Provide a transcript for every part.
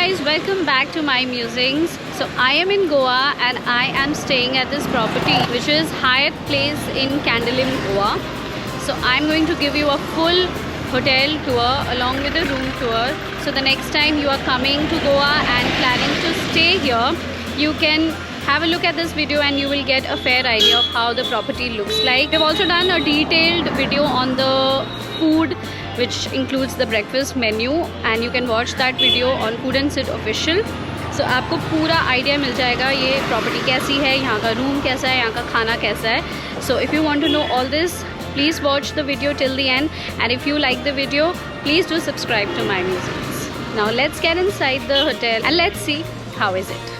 guys, welcome back to my musings. So I am in Goa and I am staying at this property which is Hyatt Place in Candolim, Goa. So I'm going to give you a full hotel tour along with a room tour. So the next time you are coming to Goa and planning to stay here, you can have a look at this video and you will get a fair idea of how the property looks like. We've also done a detailed video on the food which includes the breakfast menu and you can watch that video on Food and Sit Official. So आपको पूरा idea मिल जाएगा ये property कैसी है, यहाँ का room कैसा है, यहाँ का खाना कैसा है. So if you want to know all this, please watch the video till the end, and if you like the video, please do subscribe to my musings. Now let's get inside the hotel and let's see how is it.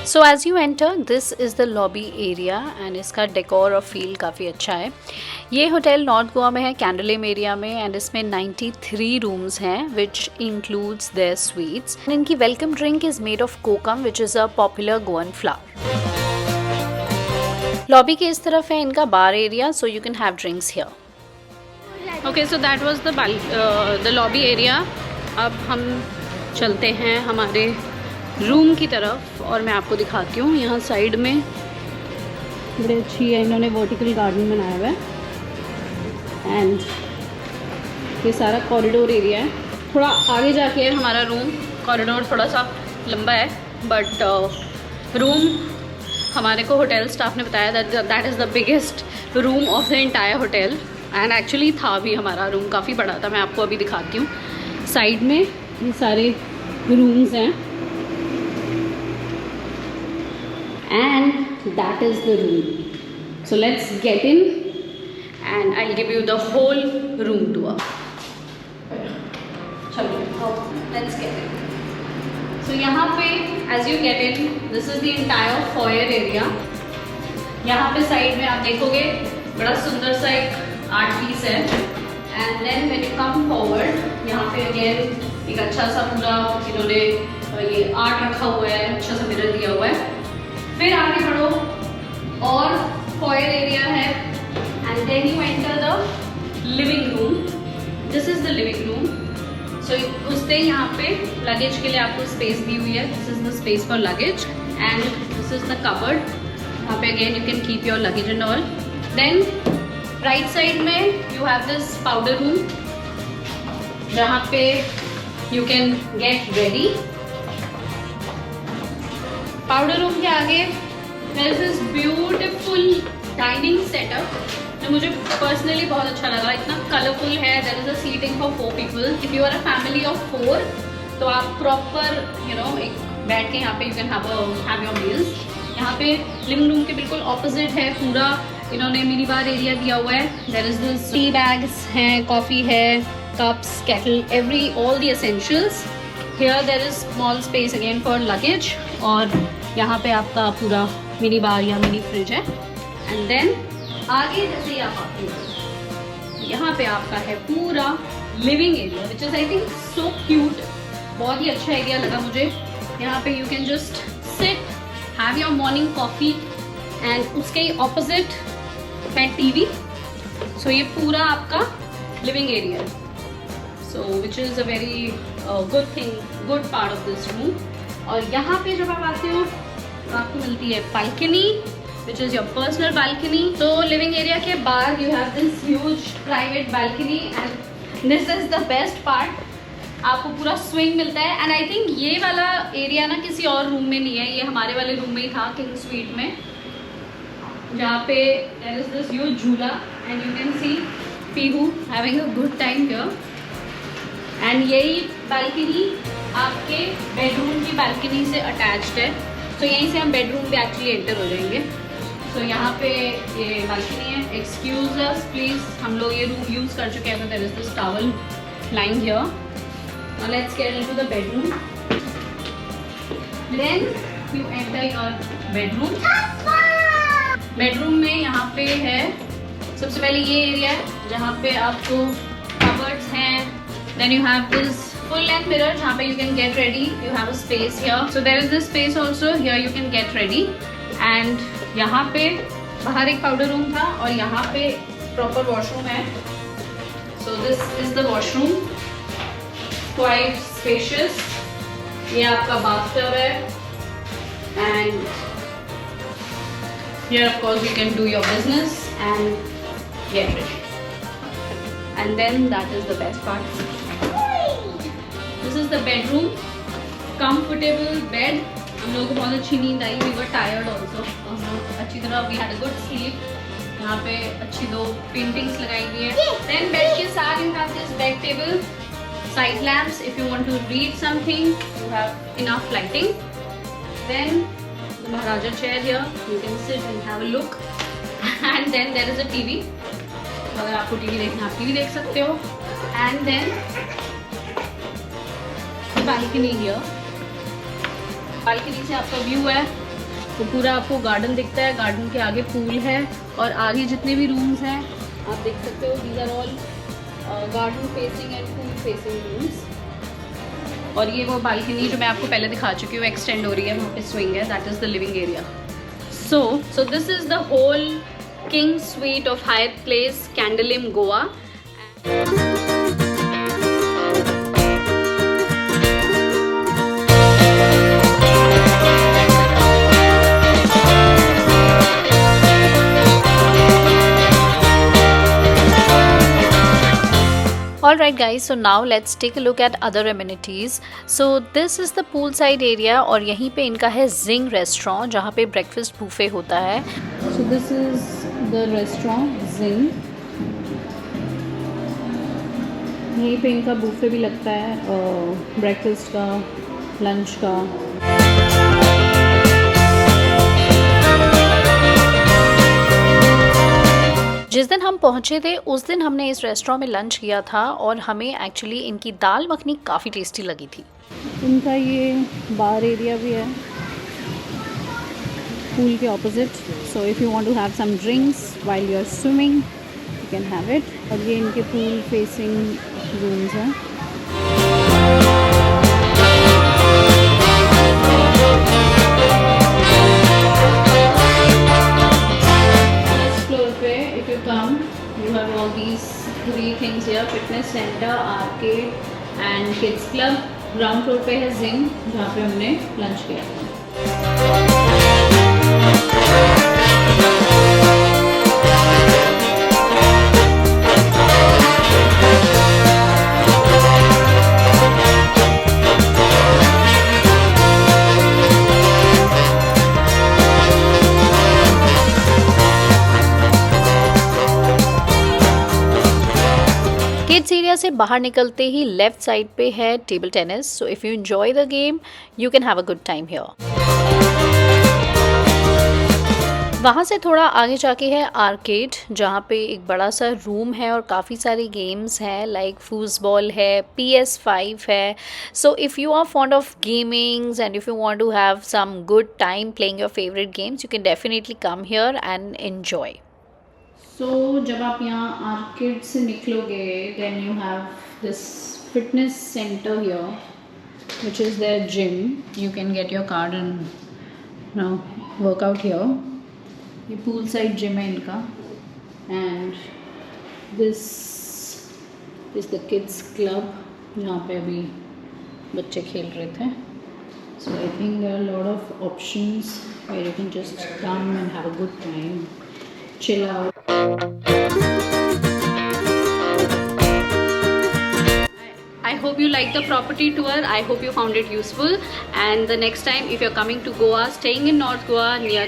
So as you enter, this is the lobby area and इसका decor और feel काफ़ी अच्छा है. ये hotel north Goa में है, Candolim area में, and इसमें 93 रूम्स हैं विच इंक्लूड्स देयर स्वीट्स. इनकी welcome drink is made of kokum which is a popular Goan flower. Lobby के इस तरफ है इनका bar area, so you can have drinks here. Okay, so that was the lobby area. अब हम चलते हैं हमारे रूम की तरफ और मैं आपको दिखाती हूँ. यहाँ साइड में बड़ी अच्छी है, इन्होंने वर्टिकल गार्डन बनाया हुआ है एंड ये सारा कॉरिडोर एरिया है. थोड़ा आगे जाके है हमारा रूम. कॉरिडोर थोड़ा सा लंबा है बट रूम हमारे को होटल स्टाफ ने बताया that is the biggest room of the entire hotel. And actually था भी हमारा रूम काफ़ी बड़ा था. मैं आपको अभी दिखाती हूँ. साइड में ये सारे रूम्स हैं and that is the room. So let's get in and I'll give you the whole room tour. Chalo, let's get in. So यहाँ पे as you get in, this is the entire foyer area. यहाँ पे side में आप देखोगे बड़ा सुंदर सा एक आर्ट पीस है. And then when you come forward, यहाँ पे again एक अच्छा सा पूरा इन्होंने ये आर्ट रखा हुआ है, अच्छा सा मिरर दिया हुआ है. फिर आगे बढ़ो और फॉयर एरिया है and then you enter the living room. This is the living room. So उससे यहाँ पे लगेज के लिए आपको स्पेस दी हुई है. This is the space for luggage and this is the cupboard. यहाँ पे again you can keep your luggage and all. Then right side में you have this powder room जहाँ पे you can get ready. Powder room के आगे there is this beautiful dining setup जो मुझे personally बहुत अच्छा लगा. इतना कलरफुल है. There is a seating for 4 people. If you are a family of 4 तो आप प्रॉपर एक बैठ के यहाँ पे you can have your meals. यहाँ पे लिविंग रूम के बिल्कुल ऑपोजिट है पूरा इन्होंने मिनी बार एरिया दिया हुआ है. There is this tea bags हैं, कॉफ़ी है, cups, kettle, all the essentials. Here there is small space again for luggage और यहाँ पे आपका पूरा मिनी बार या मिनी फ्रिज है. एंड देन आगे जैसे ही आप आते हो यहाँ पे आपका है पूरा living area which is I think so cute. बहुत ही अच्छा एरिया लगा मुझे. यहाँ पे you can just sit, have your morning coffee and उसके ही ऑपोजिट है टीवी. सो ये पूरा आपका लिविंग एरिया है. So which is a very good thing, good part of this room. और यहाँ पे जब आप आते हो तो आपको मिलती है balcony, which is your personal balcony. तो living area के बाहर you have this huge private balcony and this is the best part. आपको पूरा swing मिलता है and I think ये वाला area ना किसी और रूम में नहीं है. ये हमारे वाले रूम में ही था King Suite में जहाँ पे there is this huge झूला and you can see Pihu having a good time here. And यही बालकनी आपके बेडरूम की बालकनी से अटैच्ड है. तो यहीं से हम बेडरूम पे एक्चुअली एंटर हो जाएंगे. तो यहाँ पे ये बालकनी है. एक्सक्यूज अस प्लीज, हम लोग ये रूम यूज़ कर चुके हैं. तो there is this towel line here. Now let's get into the bedroom. Then you enter your bedroom. Bedroom में यहाँ पे है सबसे पहले ये एरिया है जहाँ पे आपको कबर्ड्स हैं, Then you have this full length mirror जहाँ पे you can get ready. You have a space here. So there is this space also. Here you can get ready. And यहाँ पे बाहर एक powder room था और यहाँ पे proper washroom है. So this is the washroom. Quite spacious. ये आपका bathtub है. And here of course you can do your business and get ready. And then that is the best part. This is the bedroom. Comfortable bed. हम लोगों को बहुत अच्छी नींद आई. We were tired also. अच्छी तरह we had a good sleep. यहाँ पे अच्छी 2 paintings लगाई हुई है. Then bed के साथ you have this bed table, side lamps. If you want to read something, you have enough lighting. Then the Maharaja chair here. You can sit and have a look. And then there is a TV. अगर आपको TV देखना आप TV देख सकते हो. And then balcony here. Balcony से आपका view है तो पूरा आपको गार्डन दिखता है. गार्डन के आगे पूल है और आगे जितने भी रूम्स हैं आप देख सकते हो. These are all garden facing and pool facing rooms. और ये वो बालकनी जो मैं आपको पहले दिखा चुकी हूँ एक्सटेंड हो रही है. वहाँ पे स्विंग है. That is the living area. So this is the whole King Suite of Hyatt Place, Candolim, Goa. Alright guys, so now let's take a look at other amenities. So this is the poolside area और यहीं पे इनका है Zing restaurant जहाँ पे breakfast buffet होता है. So this is the restaurant Zing. यहीं पे इनका buffet भी लगता है breakfast का, lunch का. जिस दिन हम पहुंचे थे उस दिन हमने इस रेस्टोरेंट में लंच किया था और हमें एक्चुअली इनकी दाल मखनी काफ़ी टेस्टी लगी थी. इनका ये बार एरिया भी है पूल के opposite. So if you want to have some drinks while you are swimming you can have it. और ये इनके पूल फेसिंग रूम्स हैं. You have all these 3 things here: fitness center, arcade and kids club. Ground floor पे है Zing जहाँ पे हमने lunch किया था. किड्स एरिया से बाहर निकलते ही लेफ्ट साइड पे है table tennis. So if you enjoy the game you can have a good time here. वहाँ से थोड़ा आगे जाके है आर्केड जहाँ पे एक बड़ा सा रूम है और काफ़ी सारी गेम्स हैं लाइक फूसबॉल है, PS5 है. So if you are fond of gamings and if you want to have some good time playing your favourite games you can definitely come here and enjoy. So जब आप यहाँ arcade से निकलोगे then you have this fitness center here which is their gym. You can get your card and work out here. ये pool side gym है इनका. And this is the kids club जहाँ पे अभी बच्चे खेल रहे थे. So I think there are a lot of options where you can just come and have a good time, chill out. I hope you liked the property tour. I hope you found it useful. And the next time if you're coming to Goa, staying in North Goa near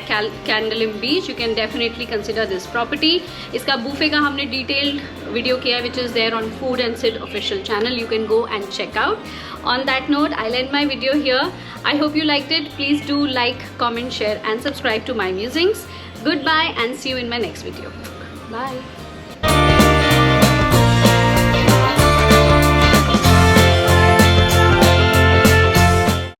Candolim Beach, you can definitely consider this property. इसका buffet का हमने detailed video किया which is there on Food and Sid official channel. You can go and check out. On that note, I'll end my video here. I hope you liked it. Please do like, comment, share and subscribe to my musings. Goodbye and see you in my next video. Bye.